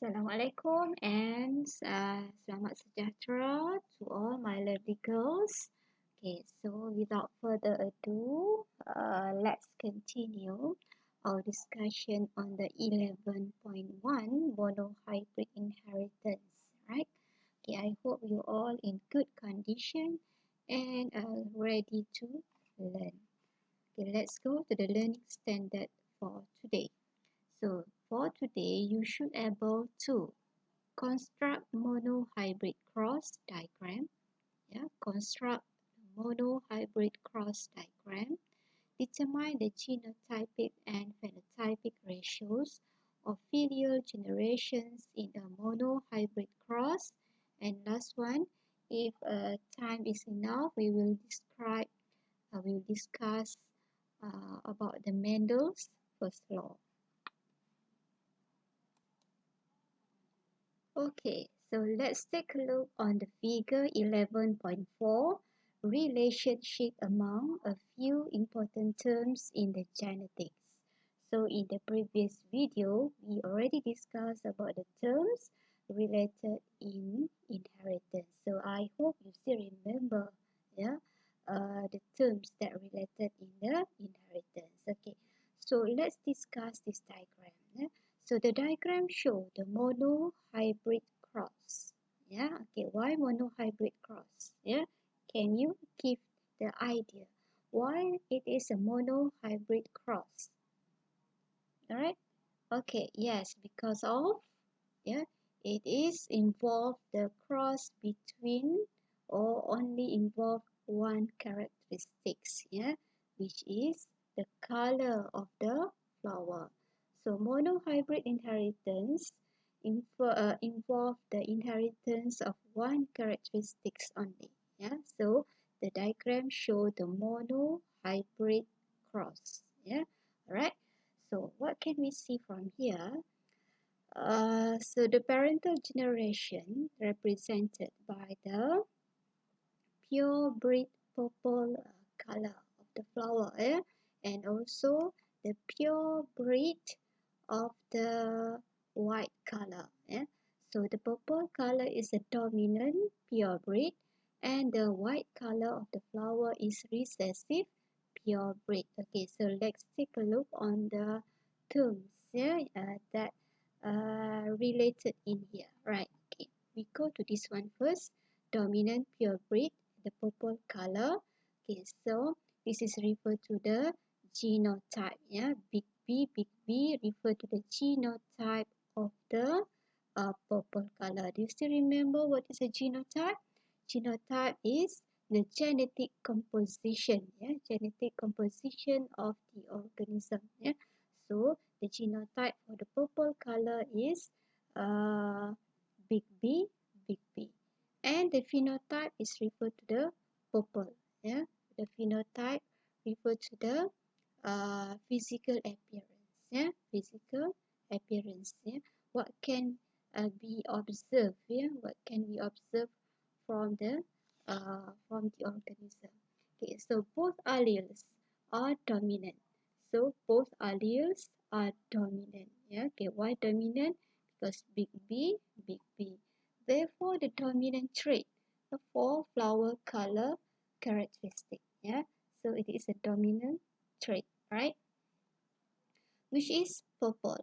Assalamualaikum and selamat sejahtera to all my lovely girls. Okay, so without further ado, let's continue our discussion on the 11.1 monohybrid inheritance, right? Okay, I hope you all in good condition and ready to learn. Okay, let's go to the learning standard for today. So for today, you should able to construct monohybrid cross diagram. Construct monohybrid cross diagram. Determine the genotypic and phenotypic ratios of filial generations in a monohybrid cross. And last one, if time is enough, we will discuss about the Mendels First Law. Okay, so let's take a look on the figure 11.4, relationship among a few important terms in the genetics. So in the previous video, we already discussed about the terms related in inheritance. So I hope you still remember the terms that related in the inheritance. Okay, so let's discuss this diagram. So the diagram shows the monohybrid cross. Okay, why monohybrid cross? Can you give the idea why it is a monohybrid cross? Alright, okay, yes, because of it is involved the cross between or only involve one characteristics, which is the color of the flower. So monohybrid inheritance involve the inheritance of one characteristics only. So the diagram show the monohybrid cross. Alright. So what can we see from here? So the parental generation represented by the purebred purple color of the flower, and also the purebred of the white color. So the purple color is a dominant purebred, and the white color of the flower is recessive purebred. Okay, so let's take a look on the terms that related in here. Right, okay, we go to this one first. Dominant purebred, the purple color. Okay, so this is referred to the genotype. Big B refer to the genotype of the purple color. Do you still remember what is a genotype? Genotype is the genetic composition. Genetic composition of the organism. So the genotype for the purple color is big B. And the phenotype is referred to the purple. The phenotype refer to the physical appearance. Physical appearance. What can be observed? What can we observe from the organism? Okay, so both alleles are dominant. So both alleles are dominant. Okay, why dominant? Because big B. Therefore, the dominant trait for flower color characteristic. So it is a dominant trait, right? Which is purple.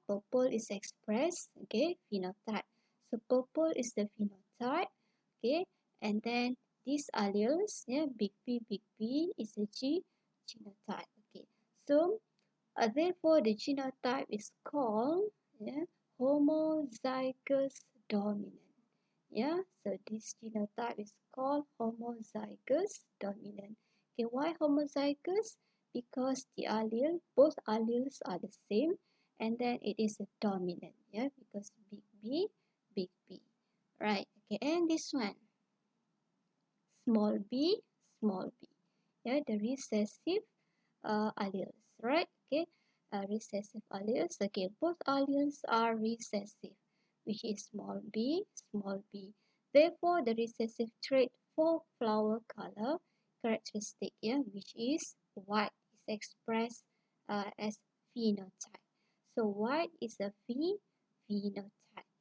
Purple is expressed. Okay, phenotype. So purple is the phenotype. Okay, and then these alleles, big B is a genotype. Okay, so therefore the genotype is called homozygous dominant. So this genotype is called homozygous dominant. Okay, why homozygous? Because both alleles are the same, and then it is a dominant. Because big B. Right. Okay, and this one, small b. The recessive alleles. Right. Okay, recessive alleles. Okay, both alleles are recessive, which is small b. Therefore, the recessive trait for flower color characteristic, which is white, is expressed as phenotype. So white is a phenotype.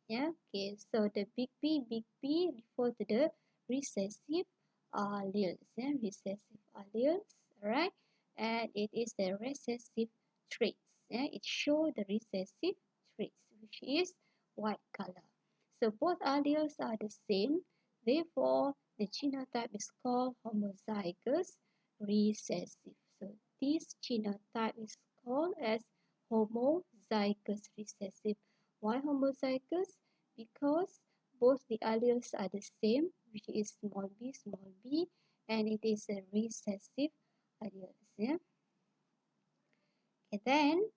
Yeah, okay, so the big B refer to the recessive alleles, yeah, recessive alleles, alright, and it is the recessive traits, yeah, it shows the recessive traits, which is white color. So both alleles are the same, therefore the genotype is called homozygous recessive. So this genotype is called as homozygous recessive. Why homozygous? Because both the alleles are the same, which is small b, and it is a recessive alleles. Yeah. And then,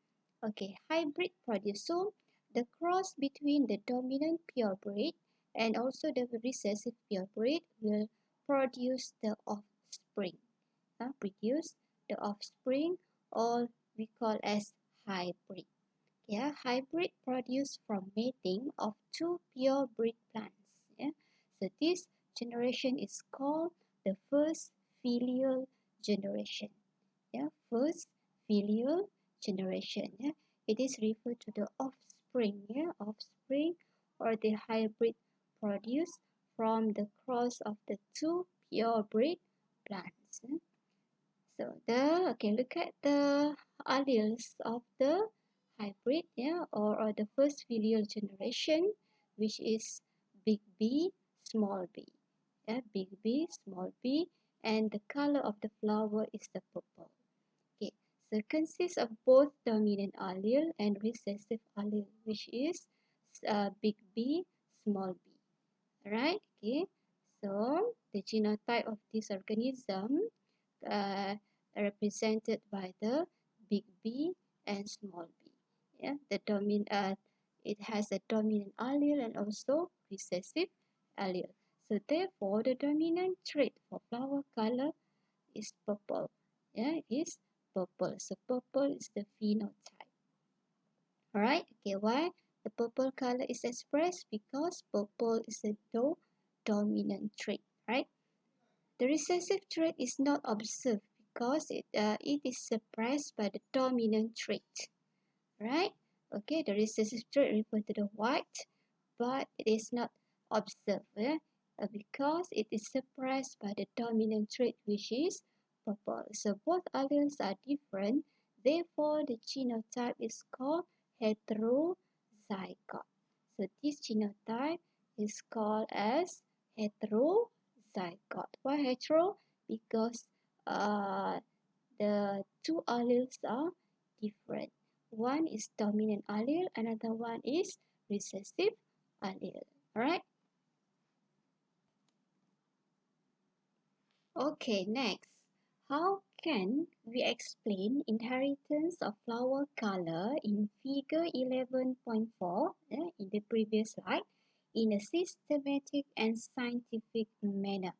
okay, hybrid produce. So the cross between the dominant purebred and also the recessive purebred will produce the offspring. Produce the offspring, or we call as hybrid. Yeah, hybrid produced from mating of two purebred plants. Yeah, so this generation is called the first filial generation. Yeah, first filial generation. Yeah, it is referred to the offspring. Yeah, offspring or the hybrid produced from the cross of the two purebred plants. Yeah? So look at the alleles of the hybrid, yeah, or the first filial generation, which is big B, small b, yeah, big B, small b, and the color of the flower is the purple. Okay, so it consists of both dominant allele and recessive allele, which is big B, small b. Alright, okay. So the genotype of this organism uh, represented by the big B and small b. Yeah, it has a dominant allele and also recessive allele. So therefore, the dominant trait for flower color is purple. Yeah, is purple. So purple is the phenotype. Alright, okay, why the purple color is expressed? Because purple is a dominant trait, right? The recessive trait is not observed because it is suppressed by the dominant trait, right? Okay, the recessive trait refers to the white, but it is not observed because it is suppressed by the dominant trait, which is purple. So both alleles are different, therefore the genotype is called heterozygote. So this genotype is called as heterozygote. Why hetero? Because the two alleles are different. One is dominant allele, another one is recessive allele. Alright? Okay, next. How can we explain inheritance of flower color in figure 11.4 in the previous slide in a systematic and scientific manner?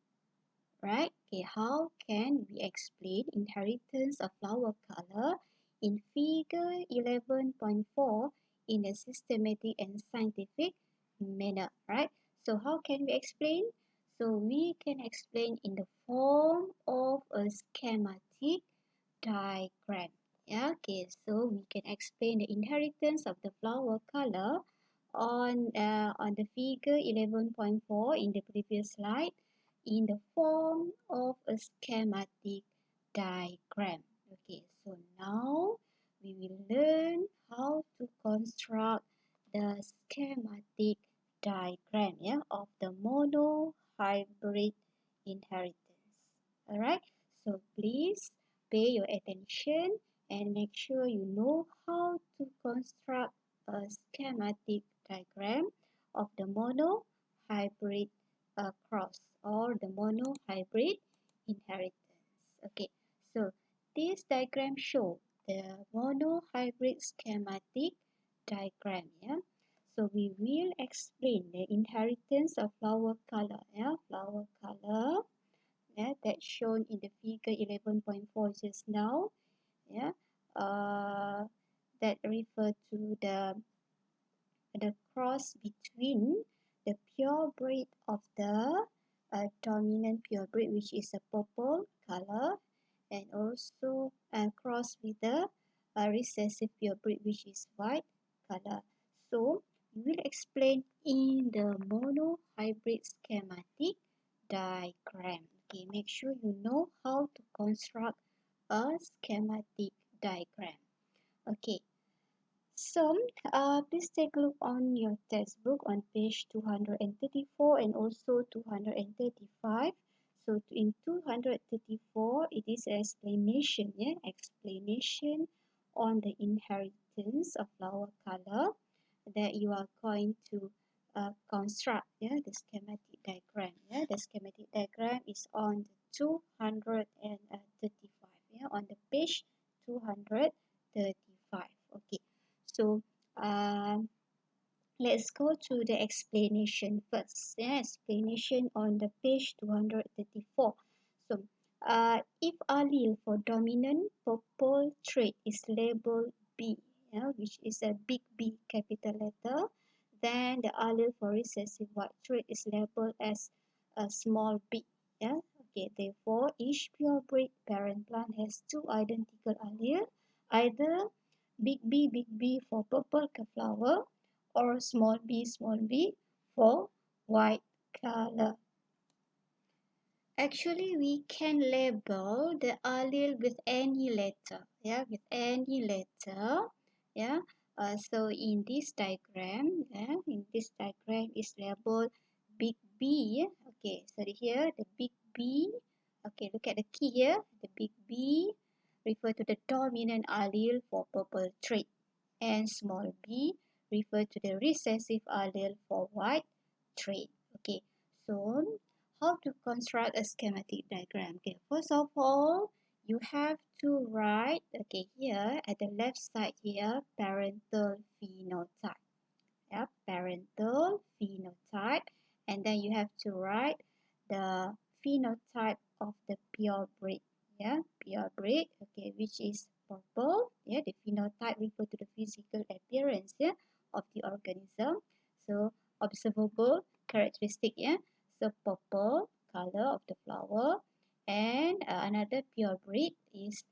Right? Okay, how can we explain inheritance of flower color in figure 11.4 in a systematic and scientific manner, right? So how can we explain? So we can explain in the form of a schematic diagram. Yeah, okay, so we can explain the inheritance of the flower color on the figure 11.4 in the previous slide in the form of a schematic diagram. Okay, so now we will learn how to construct the schematic diagram, yeah, of the monohybrid inheritance. Alright, so please pay your attention and make sure you know how to construct a schematic diagram of the monohybrid cross or the monohybrid inheritance. Okay, so this diagram shows the monohybrid schematic diagram. Yeah, so we will explain the inheritance of flower color. Yeah, flower color. Yeah, that's shown in the figure 11.4 just now. Yeah, that refer to the cross between the purebred of the dominant purebred, which is a purple color, and also cross with the recessive purebred, which is white color. So you will explain in the monohybrid schematic diagram. Okay, make sure you know how to construct a schematic diagram. Okay, so please take a look on your textbook on page 234 and also 235. So in 234, it is explanation, yeah, explanation on the inheritance of flower color that you are going to construct, yeah, the schematic diagram. Yeah, the schematic diagram is on the 235, yeah, on the page 235. Okay, so um, let's go to the explanation first. Yeah, explanation on the page 234. So, if allele for dominant purple trait is labeled B, yeah, which is a big B capital letter, then the allele for recessive white trait is labeled as a small b. Yeah, okay. Therefore, each purebred parent plant has two identical alleles, either big B for purple flower or small b for white color. Actually, we can label the allele with any letter, yeah, with any letter, yeah. So in this diagram, yeah, in this diagram is labeled big B. Okay, so here the big B. Okay, look at the key here. The big B refer to the dominant allele for purple trait, and small b refer to the recessive allele for white trait. Okay, so how to construct a schematic diagram? Okay, first of all, you have to write, okay, here at the left side here, parental phenotype. Yeah, parental phenotype, and then you have to write the phenotype of the purebred. Yeah, purebred, okay, which is purple. Yeah, the phenotype refer to the physical appearance, yeah, of the organism. So observable characteristic, yeah. So purple color of the flower, and another purebred is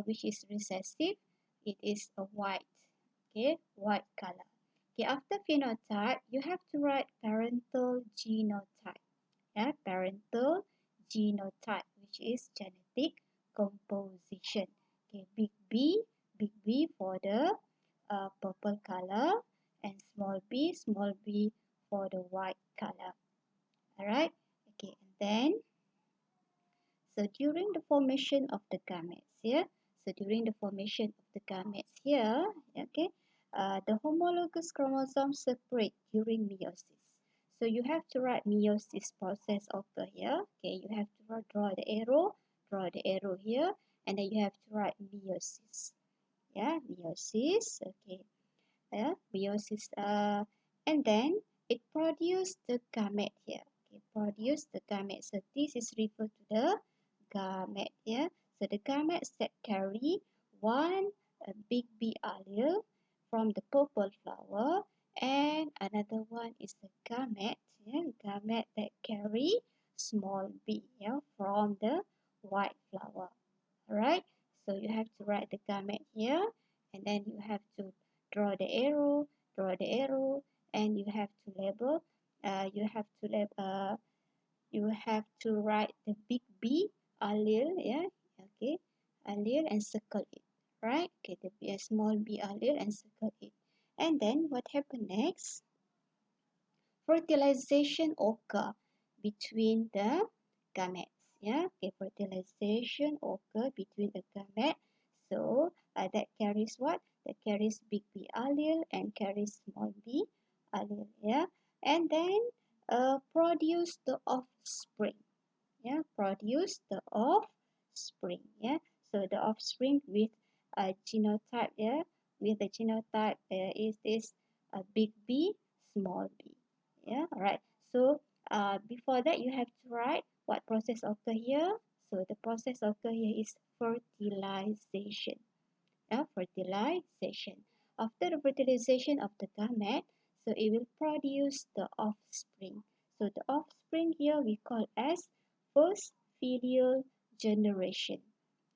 which is recessive. It is a white, okay, white color. Okay, after phenotype, you have to write parental genotype. Yeah, parental genotype, which is genetic composition. Okay, big B for the purple color, and small b for the white color. Alright, okay, and then so during the formation of the gametes here, so during the formation of the gametes here, okay, the homologous chromosomes separate during meiosis. So you have to write meiosis process occur here. Okay, you have to draw the arrow here, and then you have to write meiosis. Yeah, meiosis. Okay, yeah, meiosis. And then it produce the gamete here. Okay, produce the gamete. So this is referred to the gamete here. So the gametes that carry one big B allele from the purple flower, and another one is the gamete, yeah, gamete that carry small b, yeah, from the white flower. Alright, so you have to write the gamete here, and then you have to draw the arrow, and you have to label. You have to write the big B allele, yeah, okay, allele, and circle it, right? Okay, the small b allele and circle it. And then what happened next? Fertilization occur between the gametes. Yeah, okay, fertilization occur between the gametes. So that carries what? That carries big B allele and carries small b allele. Yeah, and then produce the offspring. Yeah, produce the offspring. Yeah, so the offspring with a genotype. Yeah, with the genotype is this big B, small b. Yeah, alright. So before that, you have to write what process occur here. So the process occur here is fertilization. Yeah, fertilization. After the fertilization of the gamete, so it will produce the offspring. So the offspring here we call as first filial generation.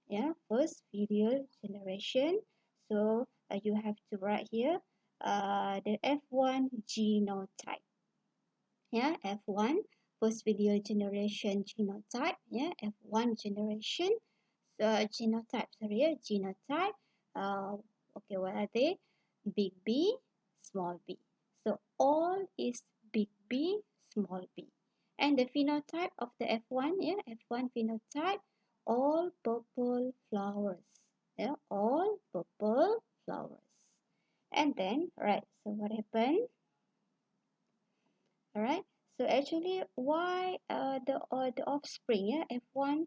Yeah, first filial generation. So you have to write here the F1 genotype. Yeah, F1 first video generation genotype. Yeah, F1 generation. So genotype, sorry, genotype. Okay, what are they? Big B, small b. So all is big B, small b. And the phenotype of the F1, yeah, F1 phenotype, all purple flowers. Yeah, all purple flowers. And then, right, so what happened? Alright, so actually why the offspring, yeah, F1,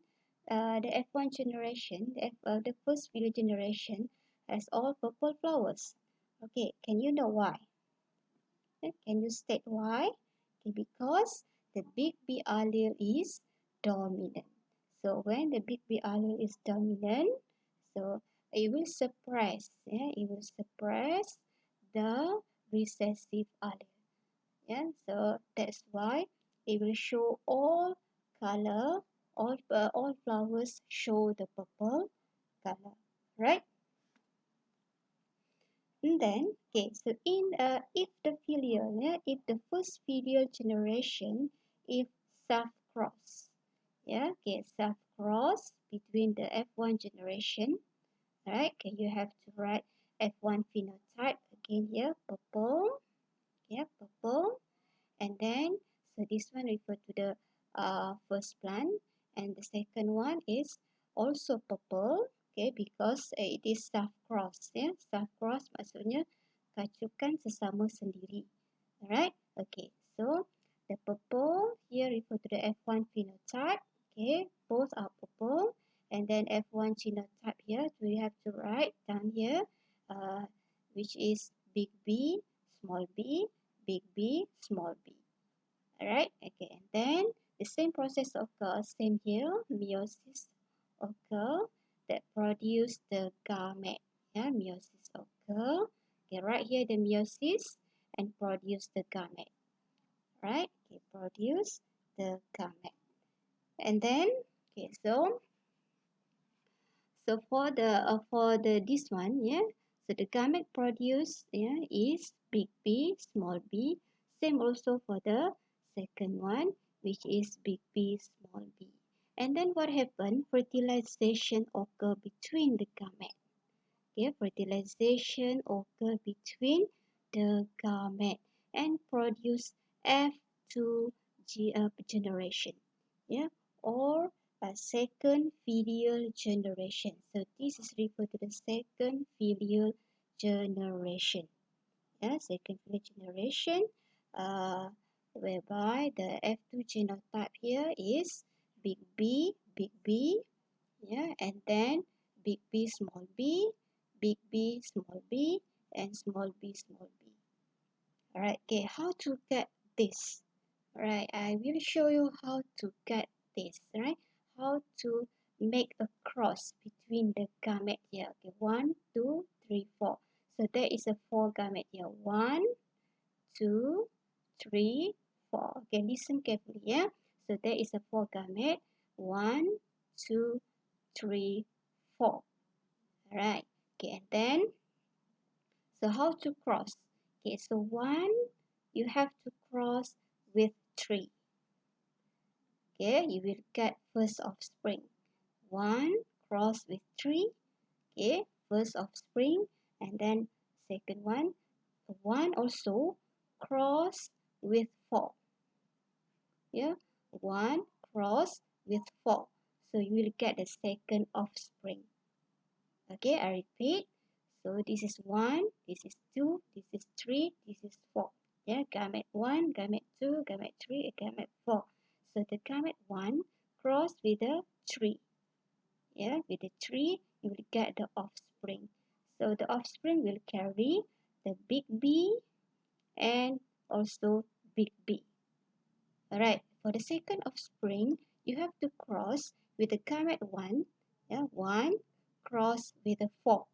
the F1 generation, the first video generation has all purple flowers. Okay, can you know why? Okay, can you state why? Okay, because the big B allele is dominant. So when the big B allele is dominant, so it will suppress, yeah, it will suppress the recessive allele. Yeah, so that's why it will show all color, all flowers show the purple color, right? And then, okay, so in if the filial, yeah, if the first filial generation, if self cross, yeah, okay, self cross between the F1 generation, right? Okay, you have to write F1 phenotype again here, purple, yeah, purple. And then so this one refer to the first plant, and the second one is also purple, okay, because it is staff cross, ya. Staff cross maksudnya kacukan sesama sendiri. Alright, okay, so the purple here refer to the F1 phenotype, okay, both are purple. And then F1 genotype here we have to write down here, which is big B, small b, big B, small b. Alright, okay, and then the same process occurs, same here, meiosis occur that produce the gamete. Yeah, meiosis occur. Okay, right here the meiosis and produce the gamete. Right, okay, produce the gamete. And then, okay, so for the this one, yeah, so the gamete produced, yeah, is big B, small b. Same also for the second one, which is big B, small b. And then what happened? Fertilization occur between the gamete. Okay, fertilization occur between the gamete and produce F2 generation. Yeah, or a second filial generation. So this is referred to the second filial generation. Yeah, second filial generation, whereby the F2 genotype here is big B, yeah, and then big B, small b, big B, small b, and small b, small b. Alright, okay, how to get this? Right, I will show you how to get this, right? How to make a cross between the gamete here. Okay, 1, 2, 3, 4. So there is a 4 gamete here. 1, 2, 3, 4. Okay, listen carefully, yeah? So there is a 4 gamete. 1, 2, 3, 4. Alright, okay, and then, so how to cross? Okay, so 1, you have to cross with 3. Okay, you will get first offspring. 1 cross with 3. Okay, first offspring. And then second one, 1 also cross with 4. Yeah, 1 cross with 4. So you will get the second offspring. Okay, I repeat. So this is 1, this is 2, this is 3, this is 4. Yeah, gamete 1, gamete 2, gamete 3, gamete 4. So the gamete 1 cross with the 3. Yeah, with the 3, you will get the offspring. So the offspring will carry the big B and also big B. Alright, for the second offspring, you have to cross with the gamete 1. Yeah, 1 cross with the 4.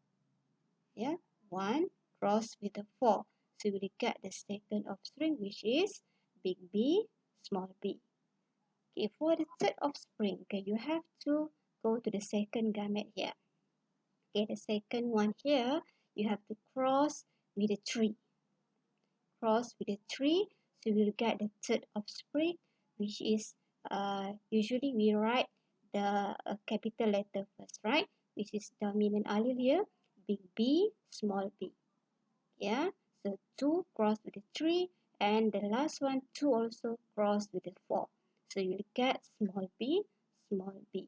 Yeah, 1 cross with the 4. So we will get the second offspring, which is big B, small b. Okay, for the third offspring, okay, you have to go to the second gamete here. Okay, the second one here, you have to cross with the 3. cross with the 3, so we'll get the third offspring, which is usually we write the capital letter first, right? Which is dominant allele here, big B, small b. Yeah, so 2 cross with the 3, and the last one 2 also cross with the 4. So you will get small b, small b.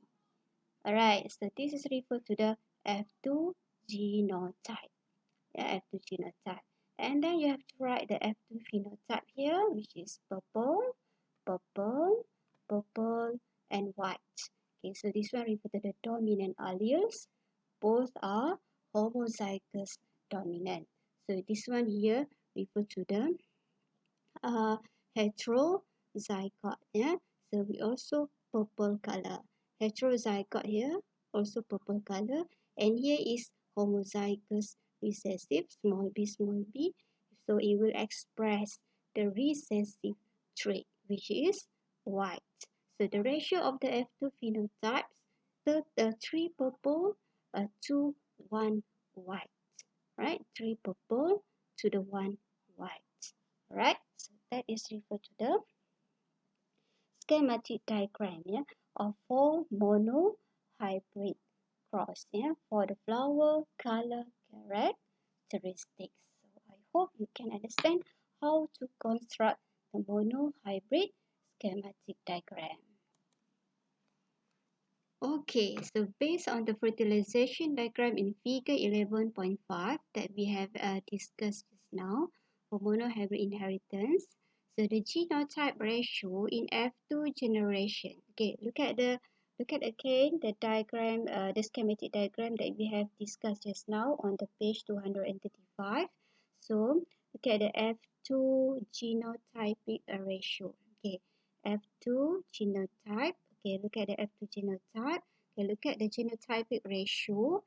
Alright, so this is referred to the F2 genotype. Yeah, F2 genotype. And then you have to write the F2 phenotype here, which is purple, purple, purple, and white. Okay, so this one refers to the dominant alleles. Both are homozygous dominant. So this one here refers to the heterozygote. Yeah, so we also purple color. Heterozygote here also purple color, and here is homozygous recessive, small b, so it will express the recessive trait, which is white. So the ratio of the F2 phenotypes, the 3 purple, 2, 1 white, right? 3 purple to the 1 white. Right, so that is referred to the schematic diagram, yeah, of 4 monohybrid cross, yeah, for the flower color characteristics. So I hope you can understand how to construct the monohybrid schematic diagram. Okay, so based on the fertilization diagram in figure 11.5 that we have discussed just now for monohybrid inheritance, so the genotype ratio in F2 generation. Okay, look at again the diagram, the schematic diagram that we have discussed just now on the page 235. So look at the F2 genotypic ratio. Okay, F2 genotype. Okay, look at the F2 genotype. Okay, look at the genotypic ratio,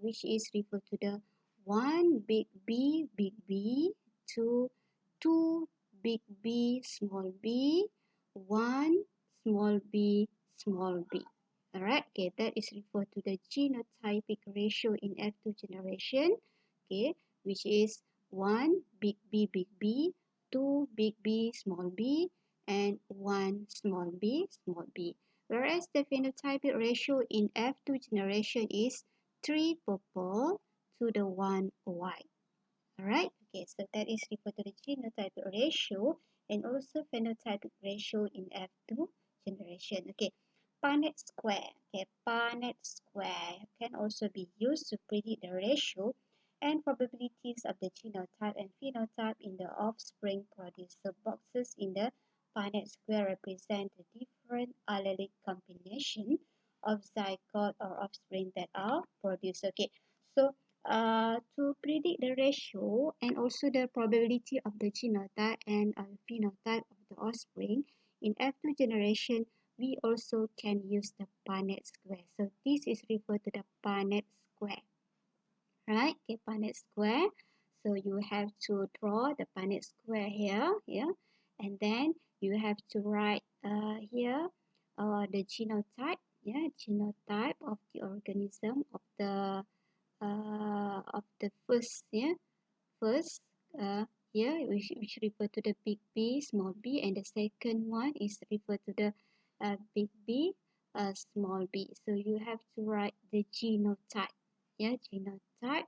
which is referred to the 1 big B to 2 big B, 1 small b, small b. Alright, okay, that is referred to the genotypic ratio in F2 generation, okay, which is 1 big B, 2 big B, small b, and 1 small b, small b. Whereas the phenotypic ratio in F2 generation is 3 purple to the 1 white. Alright, okay, so that is referred to the genotypic ratio and also phenotypic ratio in F2 generation. Okay, Punnett Square. Okay, Punnett Square can also be used to predict the ratio and probabilities of the genotype and phenotype in the offspring produced. So boxes in the Punnett Square represent the different allelic combination of zygote or offspring that are produced. Okay, so to predict the ratio and also the probability of the genotype and phenotype of the offspring in F2 generation, we also can use the Punnett Square. So this is referred to the Punnett Square. Right, okay, Punnett Square. So you have to draw the Punnett Square here, and then you have to write here the genotype, genotype of the organism of the first, first here which refer to the big B, small b, and the second one is referred to the big B, small b. So you have to write the genotype, genotype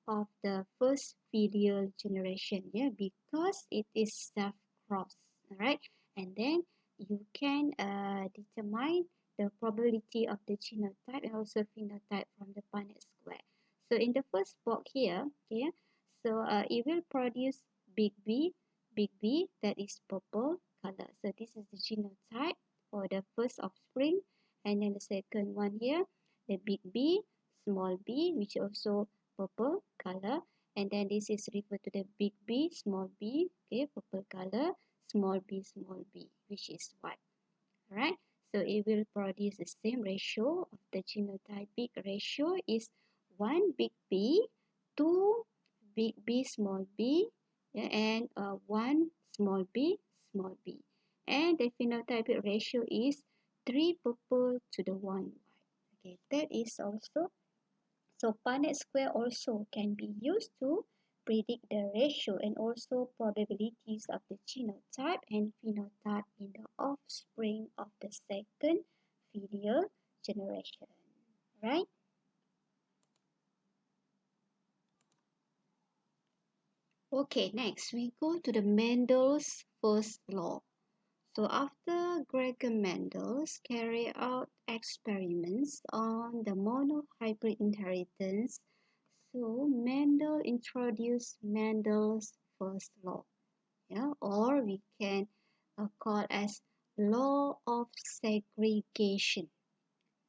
of the first filial generation, because it is self-crossed, all right? And then you can determine the probability of the genotype and also phenotype from the Punnett Square. So in the first box here, okay, so it will produce big B, that is purple color. So this is the genotype for the first offspring, and then the second one here, the big B, small b, which also purple color, and then this is referred to the big B, small b, okay, purple color, small b, which is white. Alright, so it will produce the same ratio of the genotypic ratio is 1 big B, 2 big B, small b, and 1 small b, and the phenotypic ratio is 3 purple to the 1 white. Okay, that is also, so Punnett Square also can be used to predict the ratio and also probabilities of the genotype and phenotype in the offspring of the second filial generation. Right? Okay, next we go to the Mendel's first law. So after Gregor Mendels carried out experiments on the monohybrid inheritance, so Mendel introduced Mendel's first law, or we can call as law of segregation,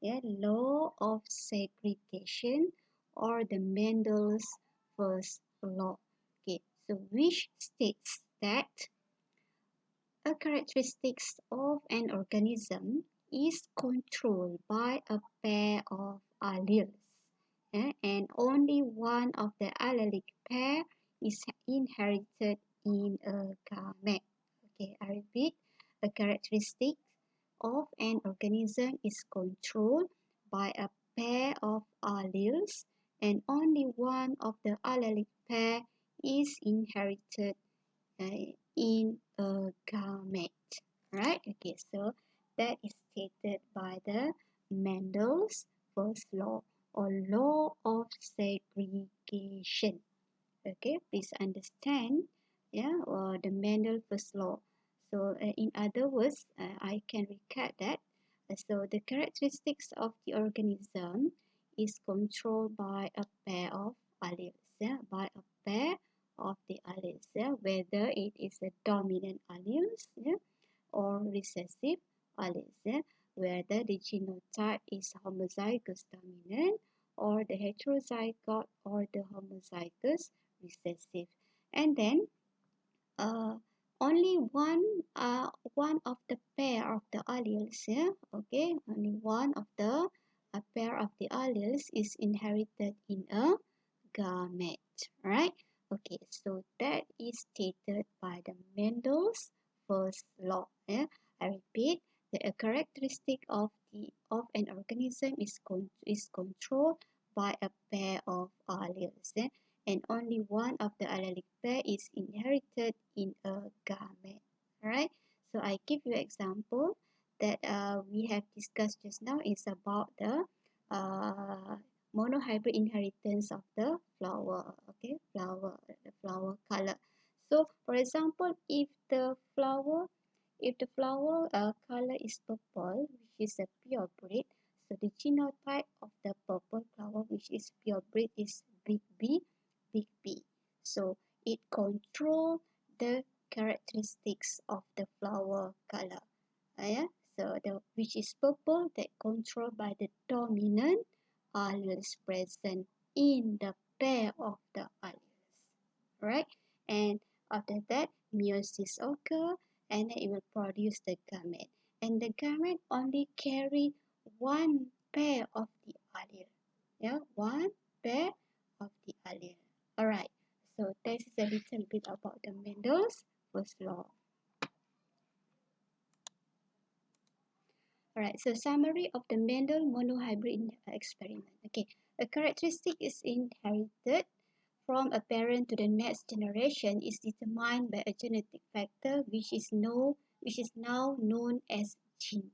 law of segregation or the Mendel's first law. Okay, so which states that a characteristic of an organism is controlled by a pair of alleles, and only one of the allelic pair is inherited in a gamete. Okay, I repeat, a characteristic of an organism is controlled by a pair of alleles, and only one of the allelic pair is inherited in a gamete. Right? Okay, so that is stated by the Mendel's first law or law of segregation. Okay, please understand, the Mendel first law. So in other words, I can recap that. So the characteristics of the organism is controlled by a pair of alleles, by a pair of the alleles, whether it is a dominant alleles, or recessive alleles, whether the genotype is homozygous dominant or the heterozygote or the homozygous recessive. And then uh, only one of the pair of the alleles, okay, only one of the pair of the alleles is inherited in a gamete, right? Okay, so that is stated by the Mendel's first law. I repeat, the characteristic of an organism is controlled by a pair of alleles, and only one of the allelic pair is inherited in a gamete. Alright, so I give you an example that we have discussed just now is about the monohybrid inheritance of the flower. Okay, the flower color. So for example, if the flower color is purple, which is a purebred, so the genotype of the purple flower, which is purebred, is big B, big B. So it controls the characteristics of the flower color. So which is purple, that controlled by the dominant alleles present in the pair of the alleles. Right? And after that, meiosis occur, and then it will produce the gamete. And the gamete only carry one pair of the allele. One pair of the allele. Alright, so this is a little bit about the Mendel's first law. Alright, so summary of the Mendel monohybrid experiment. Okay, a characteristic is inherited from a parent to the next generation is determined by a genetic factor which is now known as gene.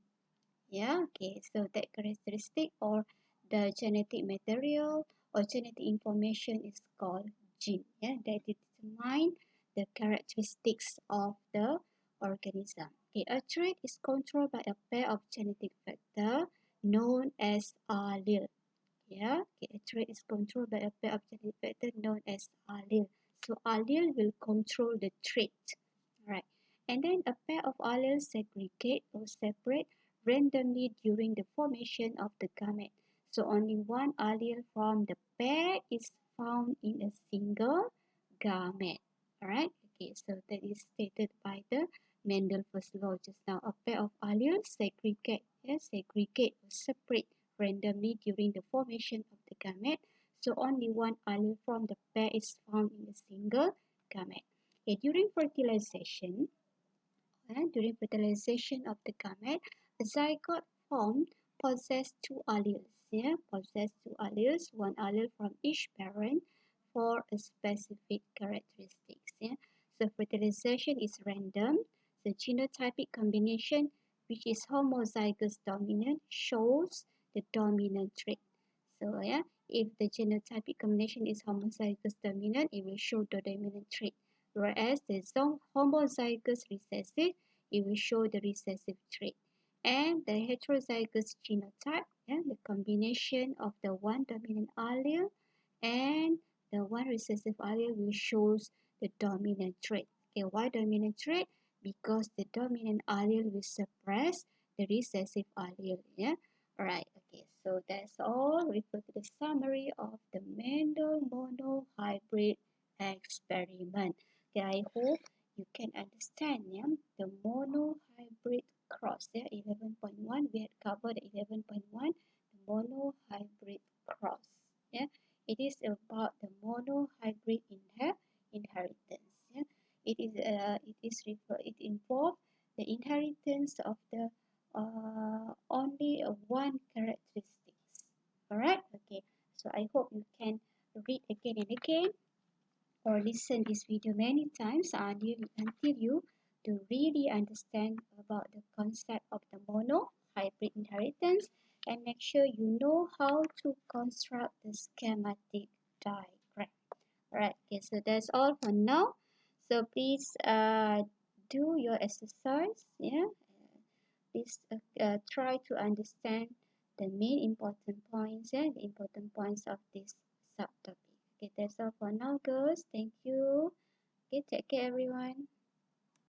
Okay, so that characteristic or the genetic material or genetic information is called gene. That determine the characteristics of the organism. Okay, a trait is controlled by a pair of genetic factor known as allele. Okay, a trait is controlled by a pair of genetic factor known as allele. So allele will control the trait. Right. And then a pair of alleles segregate or separate randomly during the formation of the gamete. So only one allele from the pair is found in a single gamete. Alright, okay, so that is stated by the Mendel first law just now. A pair of alleles segregate or separate randomly during the formation of the gamete. So only one allele from the pair is found in a single gamete. Okay, during fertilization of the gamete, a zygote formed possess two alleles. One allele from each parent for a specific characteristics. Yeah? So fertilization is random. The genotypic combination, which is homozygous dominant, shows the dominant trait. So yeah, if the genotypic combination is homozygous dominant, it will show the dominant trait. Whereas the homozygous recessive, it will show the recessive trait. And the heterozygous genotype, yeah, the combination of the one dominant allele and the one recessive allele will shows the dominant trait. Okay, why dominant trait? Because the dominant allele will suppress the recessive allele. Yeah. Alright. Okay. So that's all. Refer to the summary of the Mendel monohybrid experiment. Okay. I hope you can understand. Yeah. The monohybrid cross. Yeah. 11.1. We had covered 11.1. The monohybrid cross. Yeah. It is about the monohybrid inheritance. Yeah. It involves the inheritance of the only one characteristics. Alright, okay. So I hope you can read again and again or listen this video many times until you to really understand about the concept of the monohybrid inheritance, and make sure you know how to construct the schematic diagram. Alright, okay, so that's all for now. So please do your exercise. Yeah, please try to understand the main important points and the important points of this subtopic. Okay, that's all for now, girls. Thank you. Okay, take care, everyone.